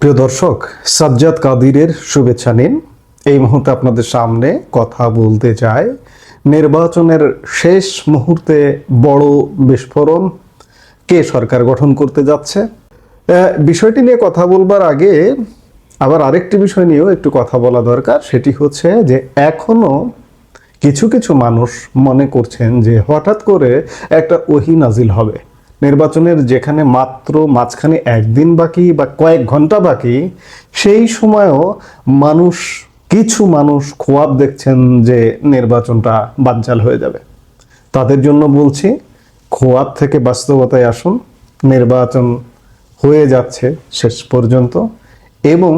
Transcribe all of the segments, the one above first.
প্রিয় দর্শক, সাজ্জাদ কাদিরের শুভেচ্ছা নিন। এই মুহূর্তে আপনাদের সামনে কথা বলতে চাই নির্বাচনের শেষ মুহূর্তে বড় বিস্ফোরণ, কে সরকার গঠন করতে যাচ্ছে। বিষয়টি নিয়ে কথা বলবার আগে আবার আরেকটি বিষয় নিয়েও একটু কথা বলা দরকার। সেটি হচ্ছে যে এখনো কিছু কিছু মানুষ মনে করছেন যে হঠাৎ করে একটা ওহী নাজিল হবে নির্বাচনের, যেখানে মাত্র মাঝখানে একদিন বাকি বা কয়েক ঘন্টা বাকি, সেই সময়ও কিছু মানুষ খোয়াব দেখছেন যে নির্বাচনটা বানচাল হয়ে যাবে। তাদের জন্য বলছি, খোয়াব থেকে বাস্তবতায় আসুন। নির্বাচন হয়ে যাচ্ছে শেষ পর্যন্ত, এবং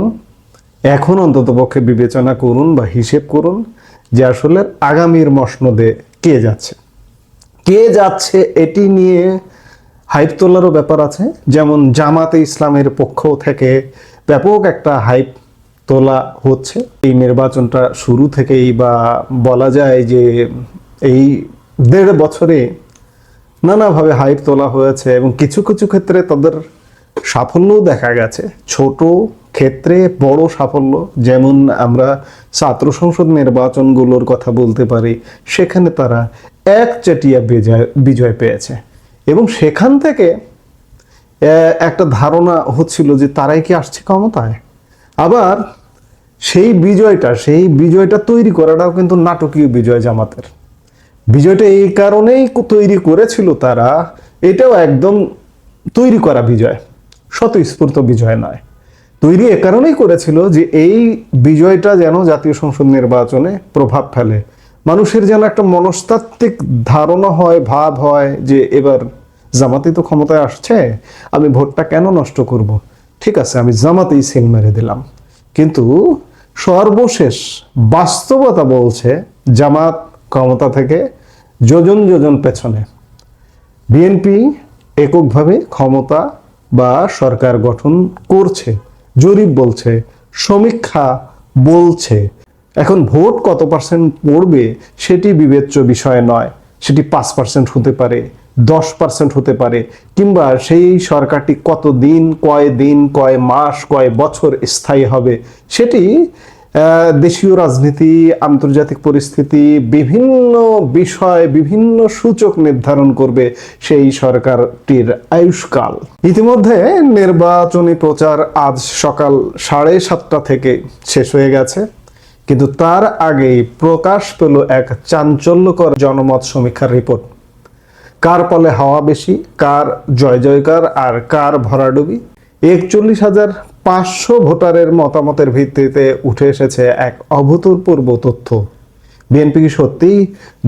এখন অন্ততপক্ষে বিবেচনা করুন বা হিসেব করুন যে আসলে আগামীর মসনদে কে যাচ্ছে এটি নিয়ে হাইপ তোলারও ব্যাপার আছে। যেমন জামাতে ইসলামের পক্ষ থেকে ব্যাপক একটা হাইপ তোলা হচ্ছে এই নির্বাচনটা শুরু থেকেই, বা বলা যায় যে এই 1.5 বছরে নানাভাবে হাইপ তোলা হয়েছে, এবং কিছু কিছু ক্ষেত্রে তাদের সাফল্যও দেখা গেছে। ছোট ক্ষেত্রে বড় সাফল্য, যেমন আমরা ছাত্র সংসদ নির্বাচনগুলোর কথা বলতে পারি, সেখানে তারা একচেটিয়া বিজয় পেয়েছে, এবং সেখান থেকে একটা ধারণা হচ্ছিল যে তারাই কি আসছে ক্ষমতায়। আবার সেই বিজয়টা তৈরি করাটাও কিন্তু নাটকীয় বিজয়। জামাতের বিজয়টা এই কারণেই তৈরি করেছিল তারা, এটাও একদম তৈরি করা বিজয়, স্বতঃস্ফূর্ত বিজয় নয়। তৈরি এ কারণেই করেছিল যে এই বিজয়টা যেন জাতীয় সংসদ নির্বাচনে প্রভাব ফেলে, মানুষের যেন একটা মনস্তাত্ত্বিক ধারণা হয়, ভাব হয় যে এবার জামাতি তো ক্ষমতায় আসছে, আমি ভোটটা কেন নষ্ট করব, ঠিক আছে আমি জামাতেই সিল মেরে দিলাম। কিন্তু সর্বশেষ বাস্তবতা বলছে জামাত ক্ষমতা থেকে যোজন যোজন পেছনে। বিএনপি এককভাবে ক্ষমতা বা সরকার গঠন করছে, জরিপ বলছে, সমীক্ষা বলছে। এখন ভোট কত পার্সেন্ট পড়বে সেটি বিবেচ্য বিষয় নয়। সেটি 5% হতে পারে, 10% হতে পারে, কিংবা সেই সরকারটি কতদিন, কয় মাস, কয় বছর স্থায়ী হবে, সেটি দেশীয় রাজনীতি, আন্তর্জাতিক পরিস্থিতি, বিভিন্ন বিষয়, বিভিন্ন সূচক নির্ধারণ করবে সেই সরকারটির আয়ুষ্কাল। ইতিমধ্যে নির্বাচনী প্রচার আজ সকাল 7:30 থেকে শেষ হয়ে গেছে, কিন্তু তার আগেই প্রকাশ পেল এক চাঞ্চল্যকর জনমত সমীক্ষার রিপোর্ট। কার পলে হাওয়া বেশি, কার জয় জয়কার, আর কার ভরাডুবি। 41,500 ভোটারের মতামতের ভিত্তিতে উঠে এসেছে এক অভূতপূর্ব তথ্য। বিএনপি কি সত্যিই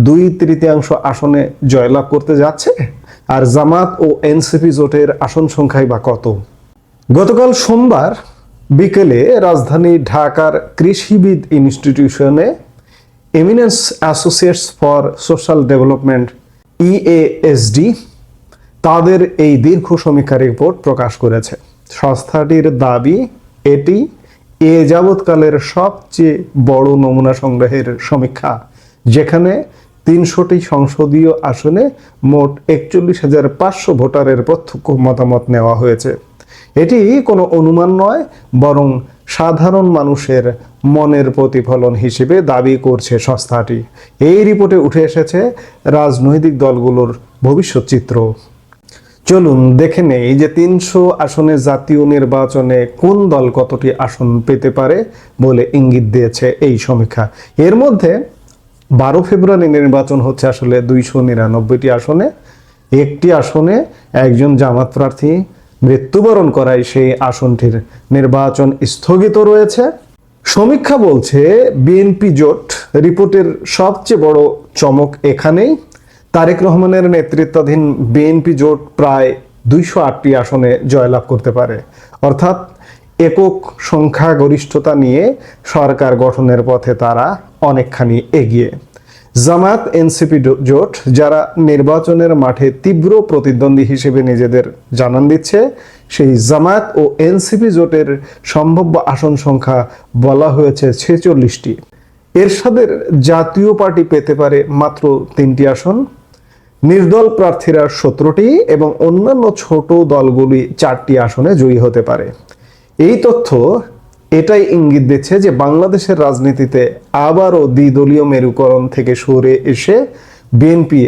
2/3 আসনে জয়লাভ করতে যাচ্ছে? আর জামাত ও এনসিপি জোটের আসন সংখ্যাই বা কত? গতকাল সোমবার বিকেলে রাজধানী ঢাকার কৃষিবিদ ইনস্টিটিউশনে Eminence Associates for Social Development EASD তাদের এই দীর্ঘ সমীক্ষা রিপোর্ট প্রকাশ করেছে। সংস্থাটির দাবি এটি যাবৎকালের সবচেয়ে বড় নমুনা সংগ্রহের সমীক্ষা, যেখানে 300টি সংসদীয় আসনে মোট 41,500 ভোটারের প্রত্যক্ষ মতামত নেওয়া হয়েছে। এটি কোনো অনুমান নয়, বরং সাধারণ মানুষের মনের প্রতিফলন হিসেবে দাবি করছে সংস্থাটি। এই রিপোর্টে উঠে এসেছে রাজনৈতিক দলগুলোর ভবিষ্যৎ চিত্র। চলুন দেখে নেই যে 300 আসনে জাতীয় নির্বাচনে কোন দল কতটি আসন পেতে পারে বলে ইঙ্গিত দিয়েছে এই সমীক্ষা। এর মধ্যে 12 ফেব্রুয়ারি নির্বাচন হচ্ছে আসলে 299টি আসনে। একটি আসনে একজন জামাত প্রার্থী মৃত্যুবরণ করায় সেই আসনটির নির্বাচন স্থগিত রয়েছে। সমীক্ষা বলছে বিএনপি জোট। রিপোর্টের সবচেয়ে বড় চমক এখানেই, তারেক রহমানের নেতৃত্বাধীন বিএনপি জোট প্রায় 208টি আসনে জয়লাভ করতে পারে, অর্থাৎ একক সংখ্যাগরিষ্ঠতা নিয়ে সরকার গঠনের পথে তারা অনেকখানি এগিয়ে। জামাত এনসিপি জোট, যারা নির্বাচনের মাঠে তীব্র প্রতিদ্বন্দ্বী হিসেবে নিজেদের জানান দিচ্ছে, সেই জামাত ও এনসিপি জোটের সম্ভাব্য আসন সংখ্যা বলা হয়েছে 46টি। এরশাদের জাতীয় পার্টি পেতে পারে মাত্র 3টি আসন, নির্দল প্রার্থীরা 17টি এবং অন্যান্য ছোট দলগুলি 4টি আসনে জয়ী হতে পারে। এই তথ্য এটাই ইঙ্গিত দিচ্ছে যে বাংলাদেশের রাজনীতিতে আবারও দ্বিদলীয় মেরুকরণ থেকে সরে এসে বিএনপি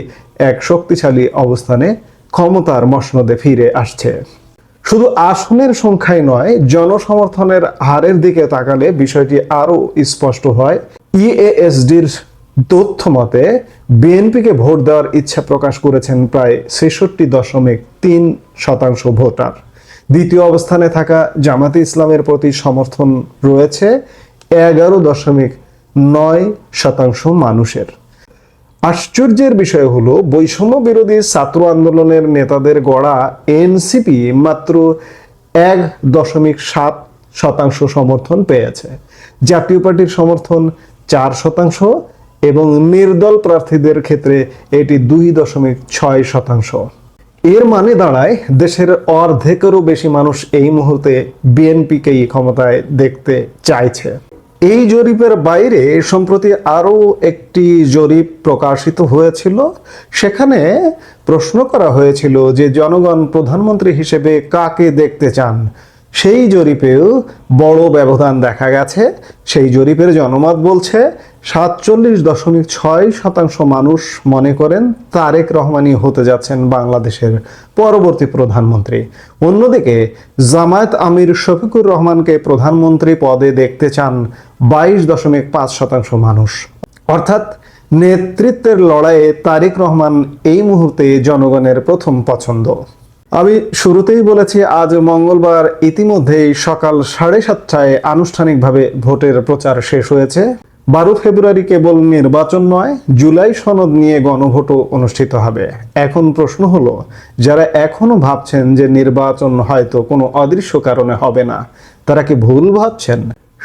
এক শক্তিশালী অবস্থানে ক্ষমতার মসনদে ফিরে আসছে। শুধু আসনের সংখ্যায় নয়, জনসমর্থনের হারের দিকে তাকালে বিষয়টি আরো স্পষ্ট হয়। ইএএসডির তথ্য মতে বিএনপিকে ভোট দেওয়ার ইচ্ছা প্রকাশ করেছেন প্রায় 66.3% ভোটার। দ্বিতীয় অবস্থানে থাকা জামাতে ইসলামের প্রতি সমর্থন রয়েছে 11.9% মানুষের। আশ্চর্যের বিষয় হলো, বৈষম্য বিরোধী ছাত্র আন্দোলনের নেতাদের গড়া এনসিপি মাত্র 1.7% সমর্থন পেয়েছে। জাতীয় পার্টির সমর্থন 4% এবং নির্দল প্রার্থীদের ক্ষেত্রে এটি 2.6%। এর মানে দাঁড়ায় দেশের অর্ধেকেরও বেশি মানুষ এই মুহূর্তে বিএনপিকেই ক্ষমতায় দেখতে চাইছে। এই জরিপের বাইরে সম্প্রতি আরও একটি জরিপ প্রকাশিত হয়েছিল। সেখানে প্রশ্ন করা হয়েছিল যে জনগণ প্রধানমন্ত্রী হিসেবে কাকে দেখতে চান। সেই জরিপেও বড় ব্যবধান দেখা গেছে। সেই জরিপের জনমত বলছে 47.6% মানুষ মনে করেন তারেক রহমানই হতে যাচ্ছেন বাংলাদেশের পরবর্তী প্রধানমন্ত্রী। অন্যদিকে জামায়াত আমির শফিকুর রহমানকে প্রধানমন্ত্রী পদে দেখতে চান 22.5% মানুষ। অর্থাৎ নেতৃত্বের লড়াইয়ে তারেক রহমান এই মুহূর্তে জনগণের প্রথম পছন্দ। আমি শুরুতেই বলেছি, আজ মঙ্গলবার ইতিমধ্যেই সকাল 7:30টায় আনুষ্ঠানিকভাবে ভোটের প্রচার শেষ হয়েছে। 12 ফেব্রুয়ারি কেবল নির্বাচন নয়, জুলাই সনদ নিয়ে গণভোটও অনুষ্ঠিত হবে। এখন প্রশ্ন হলো, যারা এখনো ভাবছেন যে নির্বাচন হয়তো কোনো অদৃশ্য কারণে হবে না, তারা কি ভুল ভাবছেন?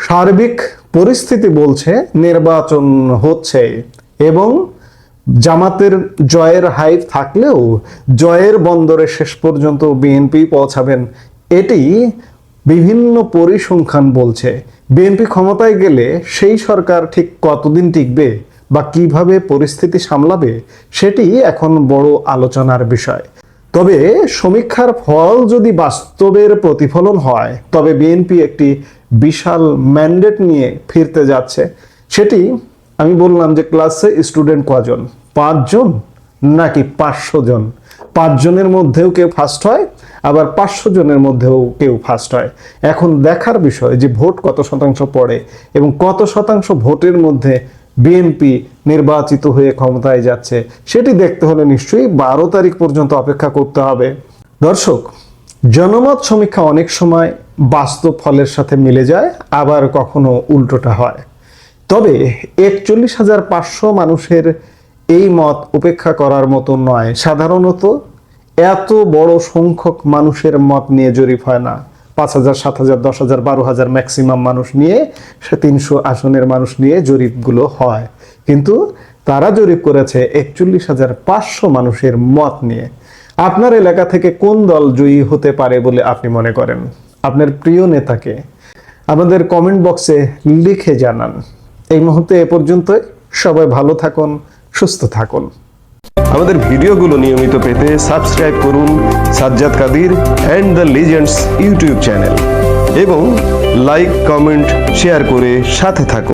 সার্বিক পরিস্থিতি বলছে নির্বাচন হচ্ছে এবং জামাতের জয়ের হাইপ থাকলেও জয়ের বন্দরে শেষ পর্যন্ত বিএনপি পৌঁছাবেন, এটি বিভিন্ন পরিসংখ্যান বলছে। বিএনপি ক্ষমতায় গেলে সেই সরকার ঠিক কতদিন টিকবে বা কিভাবে পরিস্থিতি সামলাবে, সেটি এখন বড় আলোচনার বিষয়। তবে সমীক্ষার ফল যদি বাস্তবের প্রতিফলন হয়, তবে বিএনপি একটি বিশাল ম্যান্ডেট নিয়ে ফিরতে যাচ্ছে। সেটি আমি বললাম যে ক্লাসে স্টুডেন্ট কজন, 5 জন নাকি 500 জন? 5 জনের মধ্যেও কেউ ফার্স্ট হয়, আবার 500 জনের মধ্যেও কেউ ফার্স্ট হয়। এখন দেখার বিষয় যে ভোট কত শতাংশ পড়ে এবং কত শতাংশ ভোটের মধ্যে বিএনপি নির্বাচিত হয়ে ক্ষমতায় যাচ্ছে, সেটি দেখতে হলে নিশ্চয়ই 12 তারিখ পর্যন্ত অপেক্ষা করতে হবে। দর্শক, জনমত সমীক্ষা অনেক সময় বাস্তব ফলের সাথে মিলে যায়, আবার কখনো উল্টোটা হয়। তবে 41,500 মানুষের এই মত উপেক্ষা করার মতো নয়। সাধারণত এত বড় সংখ্যক মানুষের মত নিয়ে জরিপ হয় না। 5,000, 7,000, 10,000, 12,000 ম্যাক্সিমাম মানুষ নিয়ে, 300 আসনের মানুষ নিয়ে জরিপগুলো হয়। কিন্তু তারা জরিপ করেছে 41,500 মানুষের মত নিয়ে। আপনার এলাকা থেকে কোন দল জয়ী হতে পারে বলে আপনি মনে করেন? আপনার প্রিয় নেতাকে আমাদের কমেন্ট বক্সে লিখে জানান। এই মুহূর্তে এ পর্যন্তই। সবাই ভালো থাকুন, সুস্থ থাকুন। আমাদের ভিডিওগুলো নিয়মিত পেতে সাবস্ক্রাইব করুন Sajjad Kadir and the legends YouTube channel এবং লাইক, কমেন্ট, শেয়ার করে সাথে থাকুন।